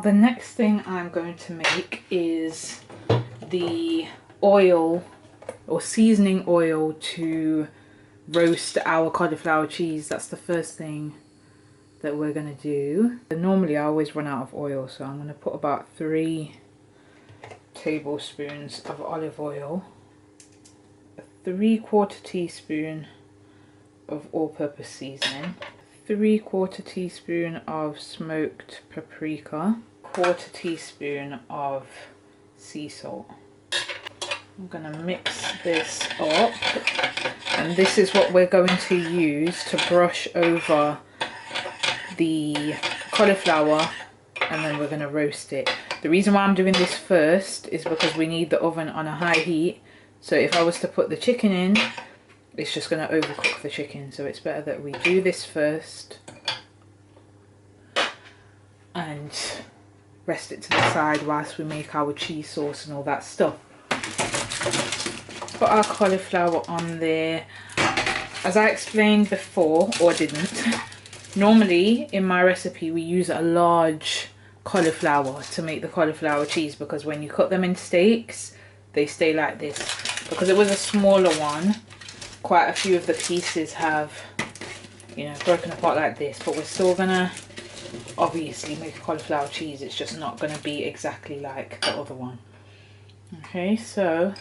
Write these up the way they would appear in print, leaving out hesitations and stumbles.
the next thing I'm going to make is the oil or seasoning oil to roast our cauliflower cheese. That's the first thing that we're going to do. Normally I always run out of oil, so I'm going to put about 3 tablespoons of olive oil, a 3/4 teaspoon of all-purpose seasoning, 3/4 teaspoon of smoked paprika, 1/4 teaspoon of sea salt. I'm going to mix this up, and this is what we're going to use to brush over the cauliflower, and then we're going to roast it. The reason why I'm doing this first is because we need the oven on a high heat, so if I was to put the chicken in, it's just going to overcook the chicken, so it's better that we do this first and rest it to the side whilst we make our cheese sauce and all that stuff. Put our cauliflower on there. As I explained before, or didn't, normally in my recipe we use a large cauliflower to make the cauliflower cheese, because when you cut them in steaks they stay like this. Because it was a smaller one, quite a few of the pieces have, you know, broken apart like this, but we're still gonna obviously make a cauliflower cheese. It's just not gonna be exactly like the other one. Okay, so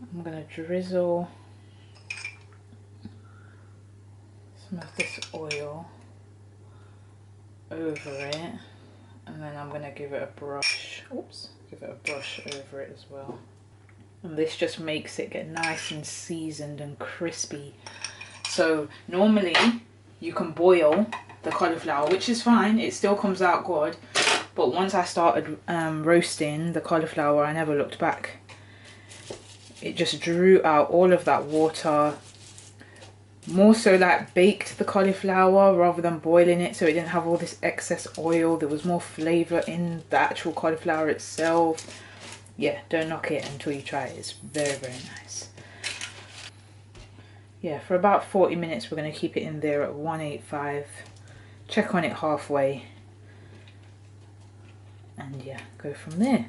I'm gonna drizzle some of this oil over it, and then I'm gonna give it a brush. Oops, give it a brush over it as well. And this just makes it get nice and seasoned and crispy. So normally you can boil the cauliflower, which is fine, it still comes out good, but once I started roasting the cauliflower, I never looked back. It just drew out all of that water, more so like baked the cauliflower rather than boiling it, so it didn't have all this excess oil. There was more flavour in the actual cauliflower itself. Yeah, don't knock it until you try it. It's very, very nice. Yeah, for about 40 minutes we're going to keep it in there at 185. Check on it halfway, and yeah, go from there.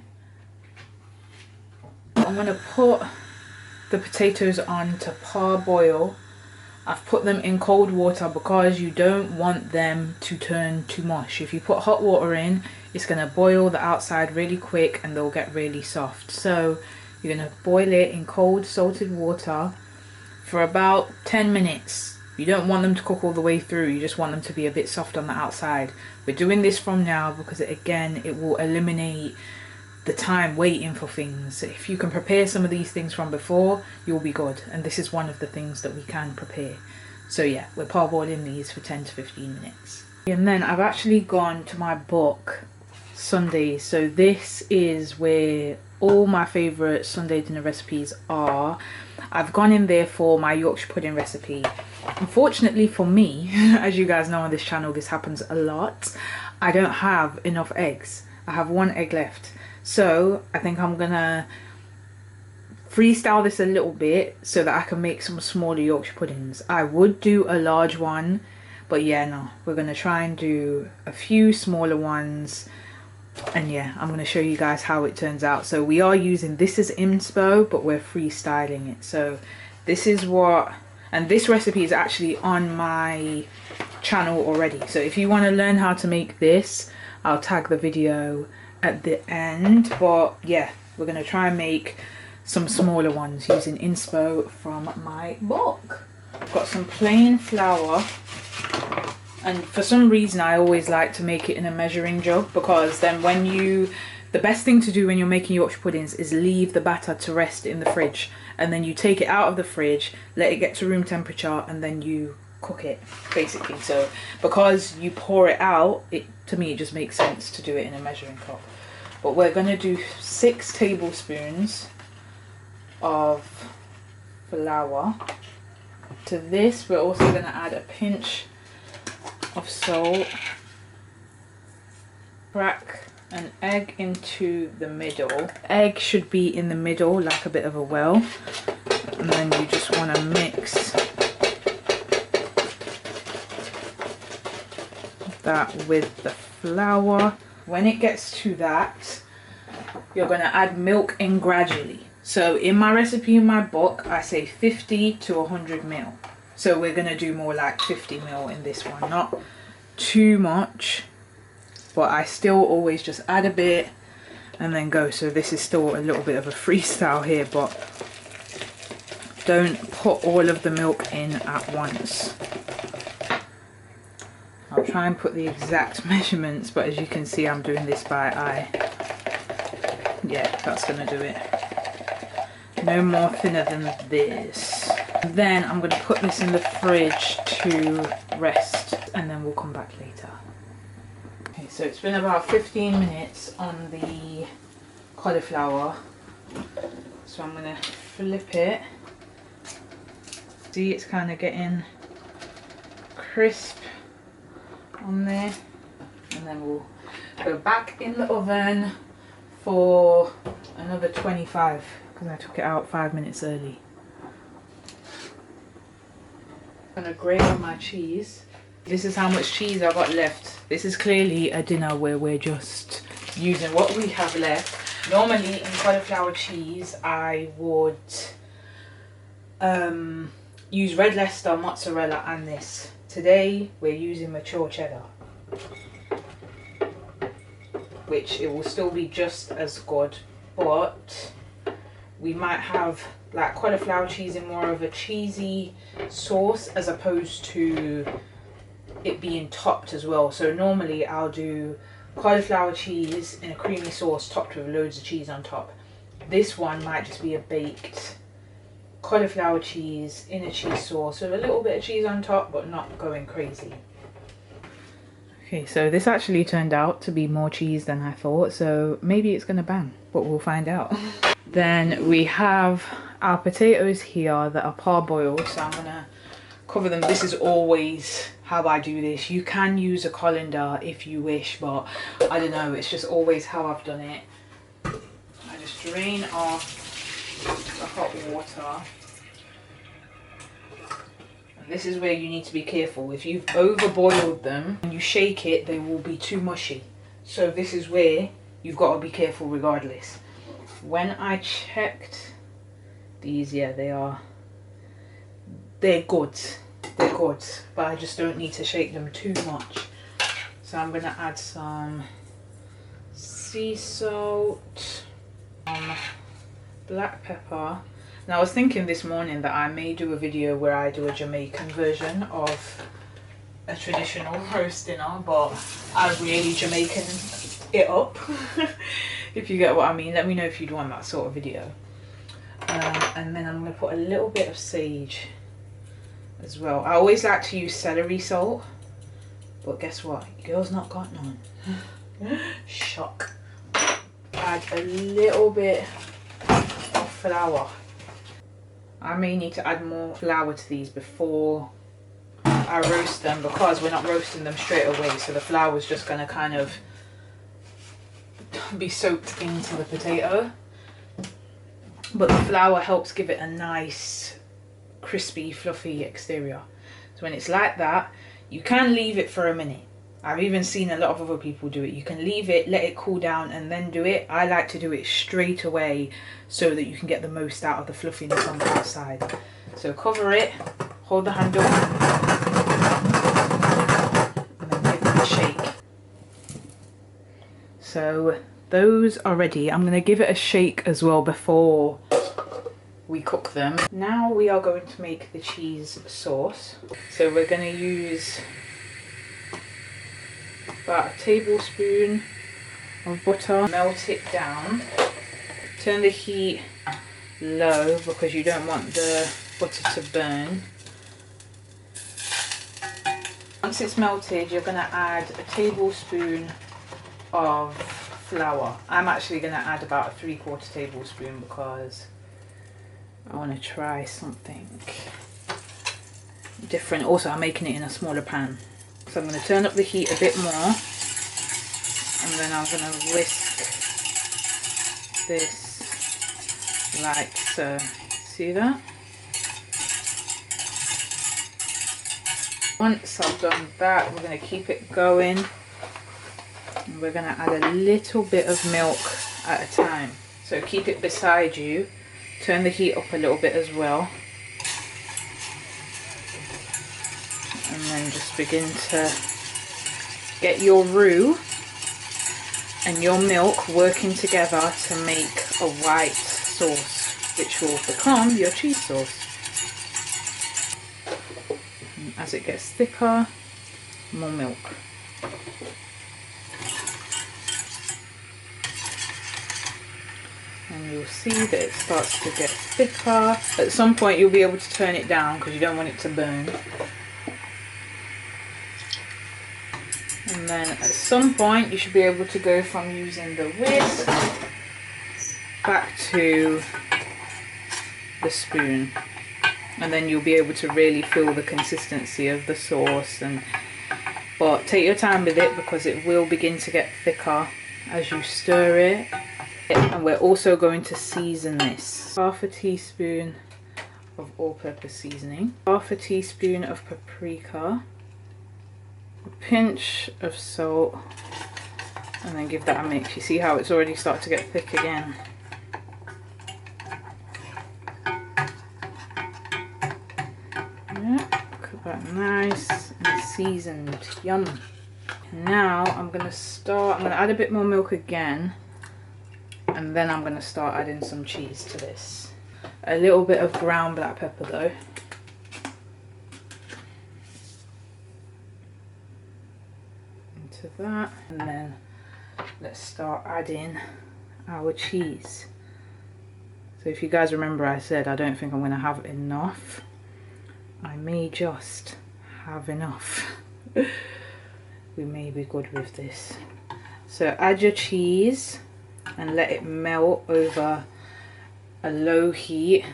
I'm going to put the potatoes on to parboil. I've put them in cold water because you don't want them to turn too mush. If you put hot water in, it's going to boil the outside really quick and they'll get really soft. So you're going to boil it in cold salted water for about 10 minutes. You don't want them to cook all the way through, you just want them to be a bit soft on the outside. We're doing this from now because it will eliminate the time waiting for things. If you can prepare some of these things from before, you'll be good, and this is one of the things that we can prepare. So yeah, we're parboiling these for 10 to 15 minutes. And then I've actually gone to my book, Sundays. So this is where all my favourite Sunday dinner recipes are. I've gone in there for my Yorkshire pudding recipe. Unfortunately for me, as you guys know on this channel, this happens a lot. I don't have enough eggs. I have 1 egg left. So I think I'm gonna freestyle this a little bit so that I can make some smaller Yorkshire puddings. I would do a large one, but yeah, no, we're gonna try and do a few smaller ones. And yeah, I'm going to show you guys how it turns out. So we are using, this is inspo, but we're freestyling it. So this is what, and this recipe is actually on my channel already. So if you want to learn how to make this, I'll tag the video at the end. But yeah, we're going to try and make some smaller ones using inspo from my book. I've got some plain flour. And for some reason I always like to make it in a measuring jug, because then when the best thing to do when you're making Yorkshire puddings is leave the batter to rest in the fridge, and then you take it out of the fridge, let it get to room temperature, and then you cook it basically. So because you pour it out, to me it just makes sense to do it in a measuring cup. But we're going to do 6 tablespoons of flour. To this we're also going to add a pinch of salt. Crack an egg into the middle. Egg should be in the middle, like a bit of a well, and then you just want to mix that with the flour. When it gets to that, you're going to add milk in gradually. So in my recipe in my book, I say 50 to 100 ml. So we're going to do more like 50 ml in this one, not too much, but I still always just add a bit and then go. So this is still a little bit of a freestyle here, but don't put all of the milk in at once. I'll try and put the exact measurements, but as you can see, I'm doing this by eye. Yeah, that's gonna do it. No more thinner than this. Then I'm gonna put this in the fridge to rest, and then we'll come back later. Okay, so it's been about 15 minutes on the cauliflower. So I'm gonna flip it. See, it's kind of getting crisp on there, and then we'll go back in the oven for another 25 because I took it out 5 minutes early. I'm gonna grate on my cheese. This is how much cheese I got left. This is clearly a dinner where we're just using what we have left. Normally in cauliflower cheese I would use red Leicester, mozzarella and this. Today we're using Mature Cheddar, which it will still be just as good, but we might have like cauliflower cheese in more of a cheesy sauce as opposed to it being topped as well. So normally I'll do cauliflower cheese in a creamy sauce topped with loads of cheese on top. This one might just be a baked cauliflower cheese in a cheese sauce with a little bit of cheese on top, but not going crazy. Okay, so this actually turned out to be more cheese than I thought, so maybe it's gonna bang, but we'll find out. Then we have our potatoes here that are parboiled, so I'm gonna cover them. This is always how I do this. You can use a colander if you wish, but I don't know, it's just always how I've done it. I just drain off the hot water. And this is where you need to be careful. If you've overboiled them and you shake it, they will be too mushy. So this is where you've got to be careful regardless. When I checked these, yeah, they're good, but I just don't need to shake them too much. So I'm gonna add some sea salt, black pepper. Now I was thinking this morning that I may do a video where I do a Jamaican version of a traditional roast dinner, but I really Jamaican it up. If you get what I mean, let me know if you'd want that sort of video. And then I'm going to put a little bit of sage as well. I always like to use celery salt, but guess what? Your girl's not got none. Shock. Add a little bit of flour. I may need to add more flour to these before I roast them, because we're not roasting them straight away, so the flour is just going to kind of be soaked into the potato. But the flour helps give it a nice crispy fluffy exterior. So when it's like that, you can leave it for a minute. I've even seen a lot of other people do it. You can leave it, let it cool down and then do it. I like to do it straight away so that you can get the most out of the fluffiness on the outside. So cover it, hold the handle and then give it a shake. So those are ready. I'm going to give it a shake as well before we cook them. Now we are going to make the cheese sauce. So we're going to use about a tablespoon of butter. Melt it down. Turn the heat low because you don't want the butter to burn. Once it's melted, you're going to add a tablespoon of flour. I'm actually going to add about a 3/4 tablespoon because I want to try something different. Also, I'm making it in a smaller pan. So I'm going to turn up the heat a bit more, and then I'm going to whisk this like so. See that? Once I've done that, we're going to keep it going. And we're going to add a little bit of milk at a time. So keep it beside you. Turn the heat up a little bit as well. And then just begin to get your roux and your milk working together to make a white sauce, which will become your cheese sauce. And as it gets thicker, more milk. And you'll see that it starts to get thicker. At some point you'll be able to turn it down because you don't want it to burn. And then at some point you should be able to go from using the whisk back to the spoon, and then you'll be able to really feel the consistency of the sauce. But take your time with it because it will begin to get thicker as you stir it. And we're also going to season this. Half a teaspoon of all-purpose seasoning, half a teaspoon of paprika, a pinch of salt, and then give that a mix. You see how it's already started to get thick again. Yeah, look at that, nice and seasoned, yum. Now I'm going to add a bit more milk again, and then I'm going to start adding some cheese to this. A little bit of ground black pepper though. Into that, and then let's start adding our cheese. So if you guys remember, I said I don't think I'm going to have enough. I may just have enough. We may be good with this. So add your cheese and let it melt over a low heat.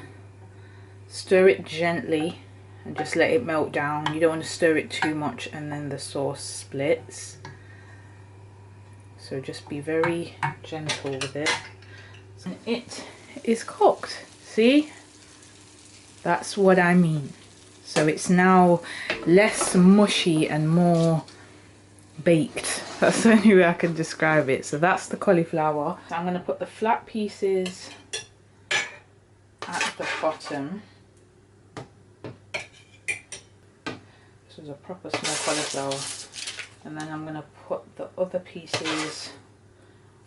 Stir it gently and just let it melt down. You don't want to stir it too much and then the sauce splits. So just be very gentle with it. And it is cooked. See? That's what I mean. So it's now less mushy and more baked. That's the only way I can describe it. So that's the cauliflower. So I'm going to put the flat pieces at the bottom. This is a proper small cauliflower. And then I'm going to put the other pieces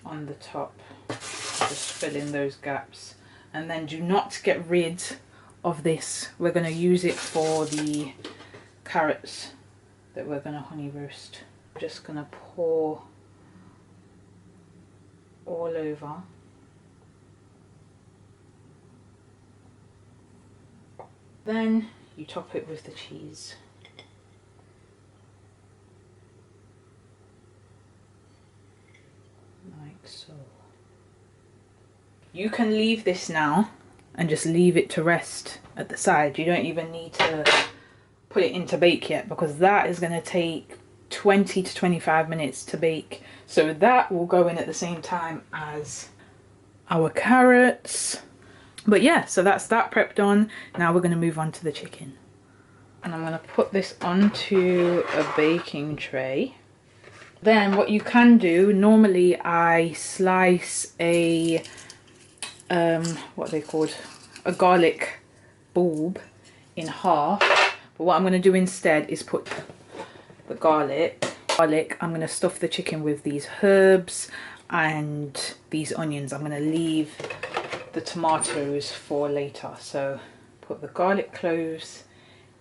on the top. Just fill in those gaps. And then do not get rid of this. We're going to use it for the carrots that we're going to honey roast. Just going to pour all over. Then you top it with the cheese. Like so. You can leave this now and just leave it to rest at the side. You don't even need to put it into bake yet, because that is going to take 20 to 25 minutes to bake. So that will go in at the same time as our carrots. But yeah, so that's that prepped on. Now we're going to move on to the chicken. And I'm going to put this onto a baking tray. Then what you can do, normally I slice a what are they called, a garlic bulb in half, but what I'm going to do instead is put the garlic, I'm going to stuff the chicken with these herbs and these onions. I'm going to leave the tomatoes for later. So put the garlic cloves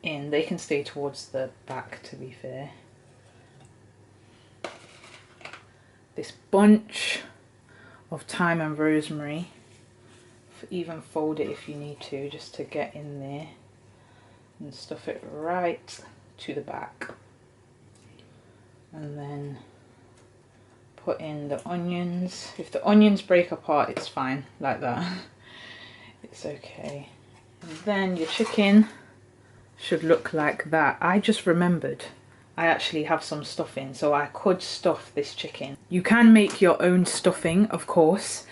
in, they can stay towards the back to be fair. This bunch of thyme and rosemary, even fold it if you need to, just to get in there, and stuff it right to the back. And then put in the onions. If the onions break apart, it's fine like that. It's okay. And then your chicken should look like that. I just remembered I actually have some stuffing, so I could stuff this chicken. You can make your own stuffing, of course.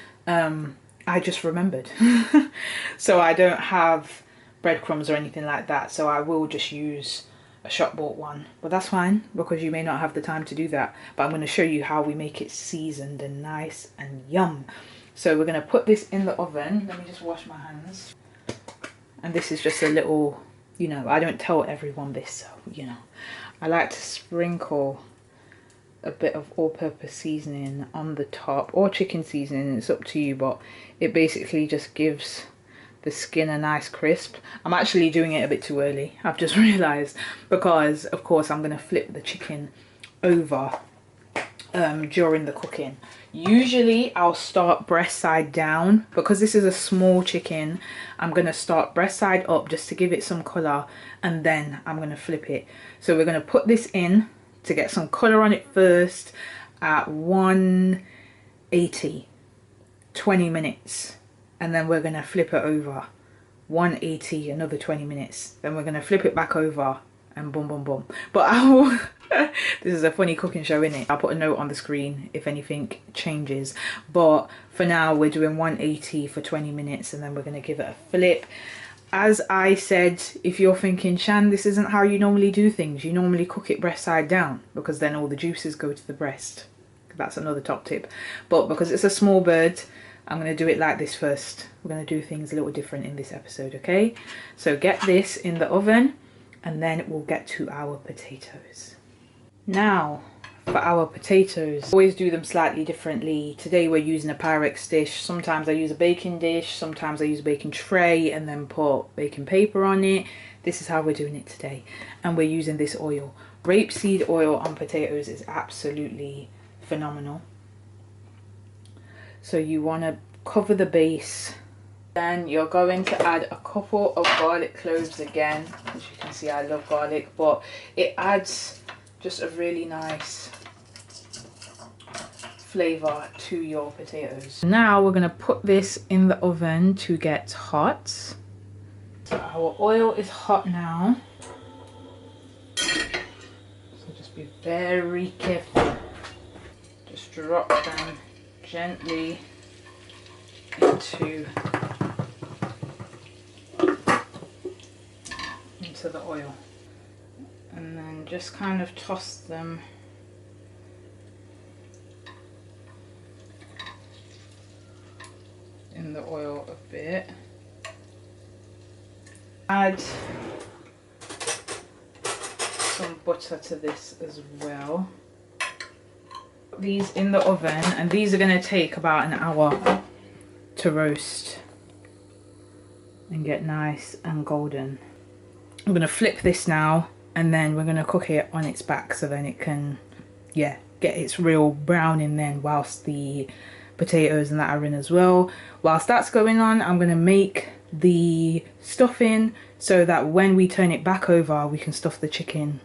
I just remembered. So I don't have breadcrumbs or anything like that, so I will just use a shop bought one, but that's fine because you may not have the time to do that. But I'm going to show you how we make it seasoned and nice and yum. So we're going to put this in the oven. Let me just wash my hands. And this is just a little, you know, I don't tell everyone this, so you know, I like to sprinkle a bit of all-purpose seasoning on the top, or chicken seasoning, it's up to you, but it basically just gives the skin a nice crisp. I'm actually doing it a bit too early, I've just realized, because of course I'm going to flip the chicken over during the cooking. Usually I'll start breast side down. Because this is a small chicken, I'm going to start breast side up just to give it some colour, and then I'm going to flip it. So we're going to put this in to get some colour on it first at 180, 20 minutes, and then we're going to flip it over. 180, another 20 minutes, then we're going to flip it back over, and boom boom boom. But I will this is a funny cooking show, isn't it? I'll put a note on the screen if anything changes, but for now we're doing 180 for 20 minutes, and then we're going to give it a flip. As I said, if you're thinking, Shan, this isn't how you normally do things, you normally cook it breast side down, because then all the juices go to the breast. That's another top tip. But because it's a small bird, I'm going to do it like this first. We're going to do things a little different in this episode, okay? So get this in the oven, and then we'll get to our potatoes. Now, for our potatoes, always do them slightly differently. Today we're using a Pyrex dish. Sometimes I use a baking dish, sometimes I use a baking tray and then put baking paper on it. This is how we're doing it today. And we're using this oil. Rapeseed oil on potatoes is absolutely phenomenal. So you want to cover the base. Then you're going to add a couple of garlic cloves again. As you can see, I love garlic, but it adds just a really nice flavour to your potatoes. Now we're going to put this in the oven to get hot. So our oil is hot now. So just be very careful. Just drop them gently into the oil, and then just kind of toss them in the oil a bit. Add some butter to this as well. Put these in the oven, and these are going to take about an hour to roast and get nice and golden. I'm going to flip this now, and then we're going to cook it on its back, so then it can, yeah, get its real browning then, whilst the potatoes and that are in as well. Whilst that's going on, I'm going to make the stuffing so that when we turn it back over, we can stuff the chicken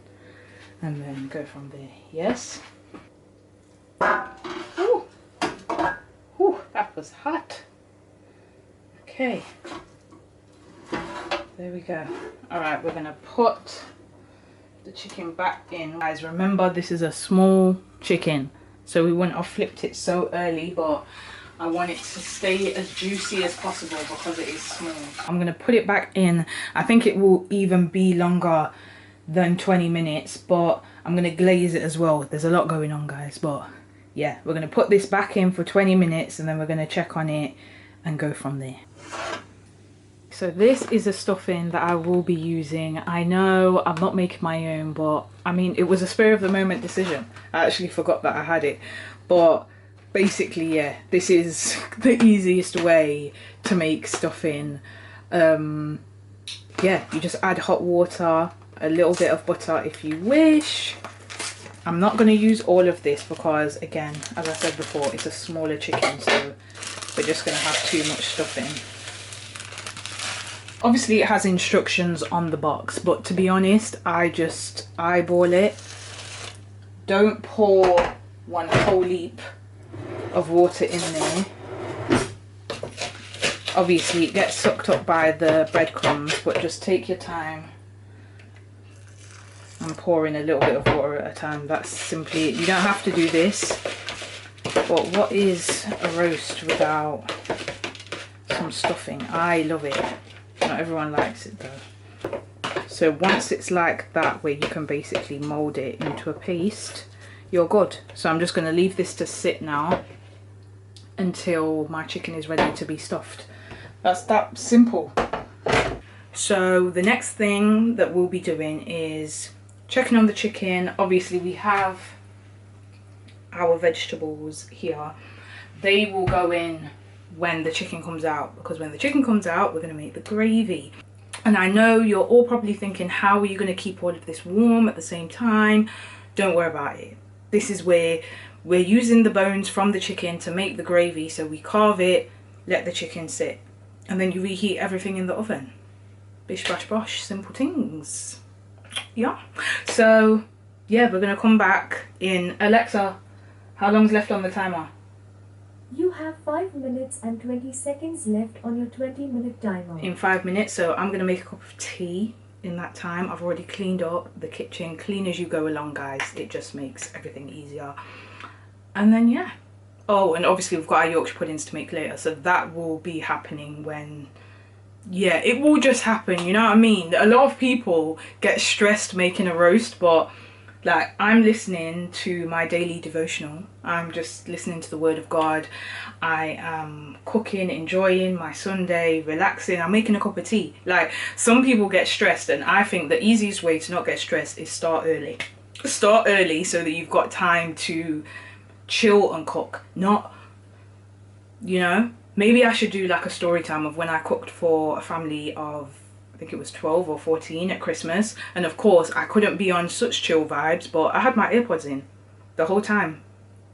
and then go from there. Yes? Ooh. Ooh, that was hot. Okay. There we go. Alright, we're going to put the chicken back in. Guys, remember this is a small chicken, so we wouldn't have flipped it so early, but I want it to stay as juicy as possible because it is small. I'm going to put it back in. I think it will even be longer than 20 minutes, but I'm going to glaze it as well. There's a lot going on, guys, but yeah, we're going to put this back in for 20 minutes and then we're going to check on it and go from there. So this is a stuffing that I will be using. I know I'm not making my own, but I mean, it was a spur of the moment decision. I actually forgot that I had it, but basically, yeah, this is the easiest way to make stuffing. Yeah, you just add hot water, a little bit of butter if you wish. I'm not going to use all of this because, again, as I said before, it's a smaller chicken, so we're just going to have too much stuffing. Obviously it has instructions on the box, but to be honest, I just eyeball it. Don't pour one whole heap of water in there. Obviously it gets sucked up by the breadcrumbs, but just take your time. I'm pouring a little bit of water at a time. That's simply it. You don't have to do this, but what is a roast without some stuffing? I love it. Not everyone likes it though. So once it's like that, where you can basically mold it into a paste, you're good. So I'm just going to leave this to sit now until my chicken is ready to be stuffed. That's that simple. So the next thing that we'll be doing is checking on the chicken. Obviously we have our vegetables here. They will go in when the chicken comes out, because when the chicken comes out, we're going to make the gravy. And I know you're all probably thinking, how are you going to keep all of this warm at the same time? Don't worry about it. This is where we're using the bones from the chicken to make the gravy. So we carve it, let the chicken sit, and then you reheat everything in the oven. Bish bash bosh, simple things. Yeah. So yeah, we're going to come back in. Alexa, how long's left on the timer? You have 5 minutes and 20 seconds left on your 20-minute timer. In 5 minutes, so I'm going to make a cup of tea in that time. I've already cleaned up the kitchen. Clean as you go along, guys. It just makes everything easier. And then, yeah. Oh, and obviously we've got our Yorkshire puddings to make later. So that will be happening when... Yeah, it will just happen, you know what I mean? A lot of people get stressed making a roast, but... Like, I'm listening to my daily devotional. I'm just listening to the word of God. I am cooking, enjoying my Sunday, relaxing. I'm making a cup of tea. Like, some people get stressed, and I think the easiest way to not get stressed is start early. Start early so that you've got time to chill and cook. Not, you know, maybe I should do like a story time of when I cooked for a family of, I think it was 12 or 14 at Christmas, and of course I couldn't be on such chill vibes, but I had my earpods in the whole time.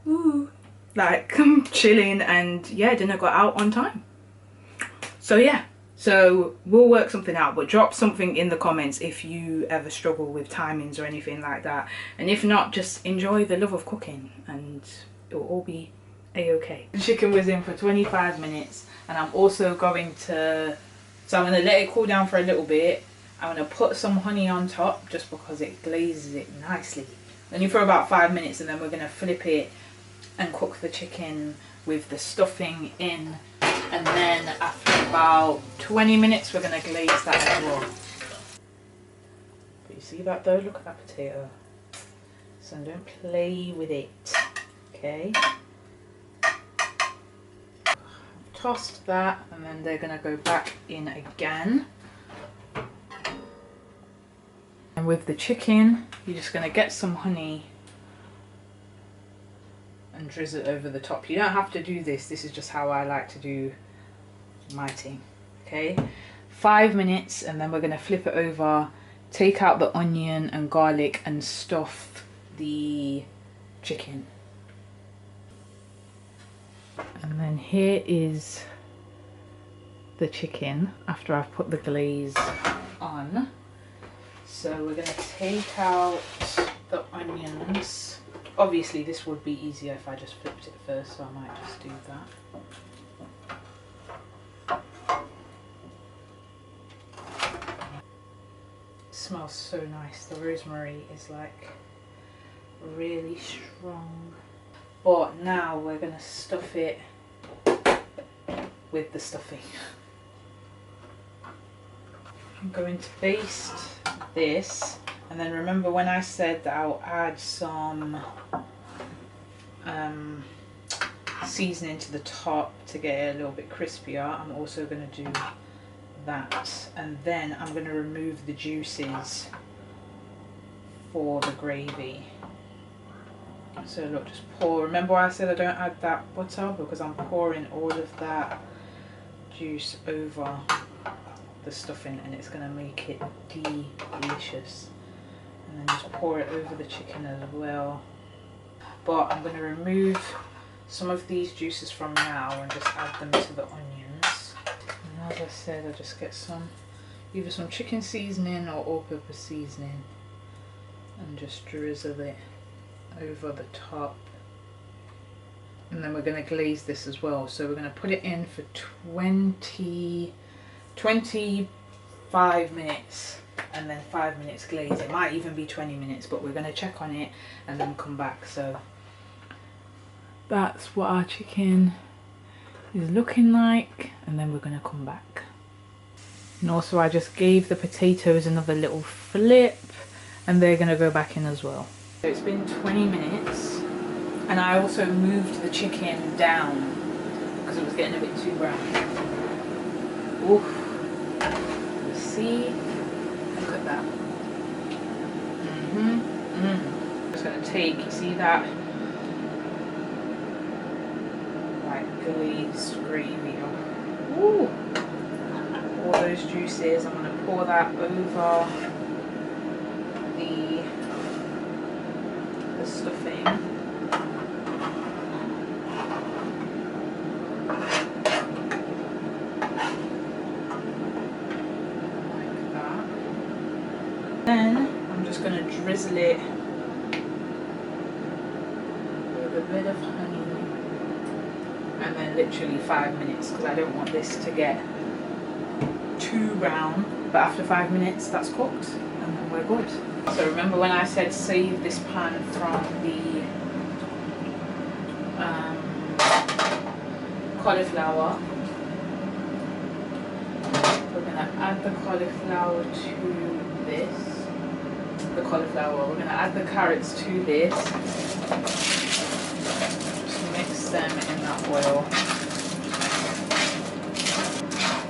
Ooh, like chilling, and yeah, dinner got out on time. So yeah, so we'll work something out, but drop something in the comments if you ever struggle with timings or anything like that, and if not, just enjoy the love of cooking and it will all be a-okay. The chicken was in for 25 minutes, and I'm also going to, so I'm going to let it cool down for a little bit. I'm going to put some honey on top just because it glazes it nicely. Only for about 5 minutes, and then we're going to flip it and cook the chicken with the stuffing in. And then after about 20 minutes, we're going to glaze that as well. But you see that though? Look at that potato. So don't play with it, okay? Tossed that, and then they're going to go back in again. And with the chicken, you're just going to get some honey and drizzle it over the top. You don't have to do this. This is just how I like to do my thing. Okay, 5 minutes, and then we're going to flip it over, take out the onion and garlic, and stuff the chicken. And then here is the chicken after I've put the glaze on. So we're going to take out the onions. Obviously this would be easier if I just flipped it first, so I might just do that. It smells so nice. The rosemary is like really strong. But now we're going to stuff it with the stuffing. I'm going to baste this, and then remember when I said that I'll add some seasoning to the top to get it a little bit crispier. I'm also going to do that, and then I'm going to remove the juices for the gravy. So look, just pour. Remember I said I don't add that butter, because I'm pouring all of that juice over the stuffing, and it's going to make it delicious. And then just pour it over the chicken as well. But I'm going to remove some of these juices from now and just add them to the onions. And as I said, I just get some, either some chicken seasoning or all-purpose seasoning, and just drizzle it over the top. And then we're going to glaze this as well, so we're going to put it in for 25 minutes, and then 5 minutes glaze. It might even be 20 minutes, but we're going to check on it and then come back. So that's what our chicken is looking like, and then we're going to come back. And also I just gave the potatoes another little flip, and they're going to go back in as well. So it's been 20 minutes, and I also moved the chicken down because it was getting a bit too brown. Oof. See? Look at that. I'm just going to take, you see that? Like glazed gravy. Ooh. All those juices, I'm going to pour that over the stuffing. Like that. Then I'm just going to drizzle it with a bit of honey, and then literally 5 minutes, because I don't want this to get too brown. But after 5 minutes that's cooked and then we're good. So remember when I said save this pan from the cauliflower? We're going to add the cauliflower to this. We're going to add the carrots to this. Just mix them in that oil.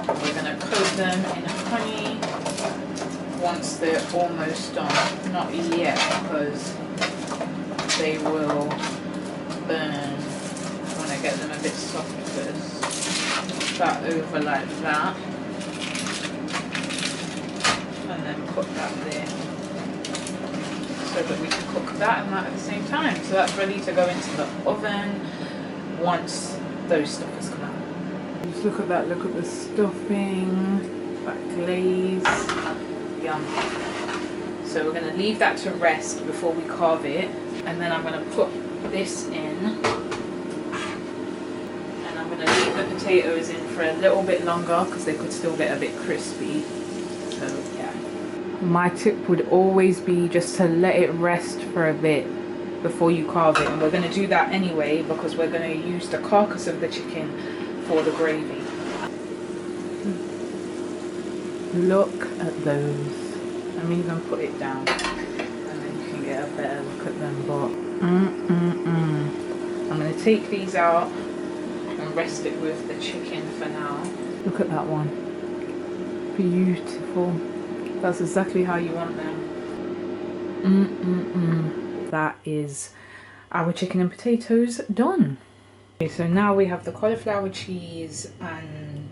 We're going to coat them in honey once they're almost done. Not yet, because they will burn. I want to get them a bit soft first. Put that over like that, and then put that there, so that we can cook that and that at the same time. So that's ready to go into the oven once those stuffers come out. Just look at that, look at the stuffing, that glaze, yum. So we're going to leave that to rest before we carve it, and then I'm going to put this in, and I'm going to leave the potatoes in for a little bit longer because they could still get a bit crispy. So yeah. My tip would always be just to let it rest for a bit before you carve it, and we're going to do that anyway because we're going to use the carcass of the chicken for the gravy. Look at those. Let me even put it down and then you can get a better look at them. But I'm going to take these out and rest it with the chicken for now. Look at that one. Beautiful. That's exactly how you want them. That is our chicken and potatoes done. Okay, so now we have the cauliflower cheese and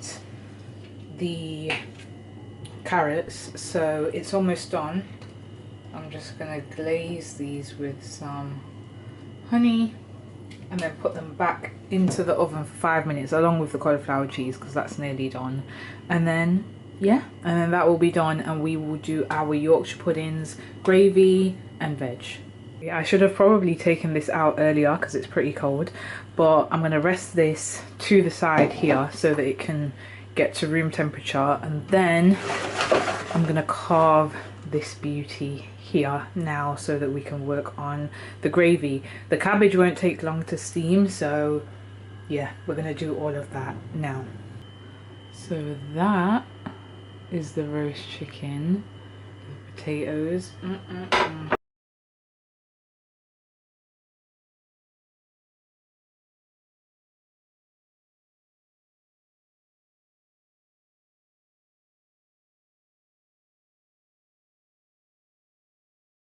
the carrots, so it's almost done. I'm just gonna glaze these with some honey and then put them back into the oven for 5 minutes along with the cauliflower cheese, because that's nearly done. And then yeah, and then that will be done, and we will do our Yorkshire puddings, gravy and veg. I should have probably taken this out earlier because it's pretty cold, but I'm going to rest this to the side here so that it can get to room temperature, and then I'm going to carve this beauty here now so that we can work on the gravy. The cabbage won't take long to steam, so yeah, we're going to do all of that now. So that is the roast chicken, the potatoes.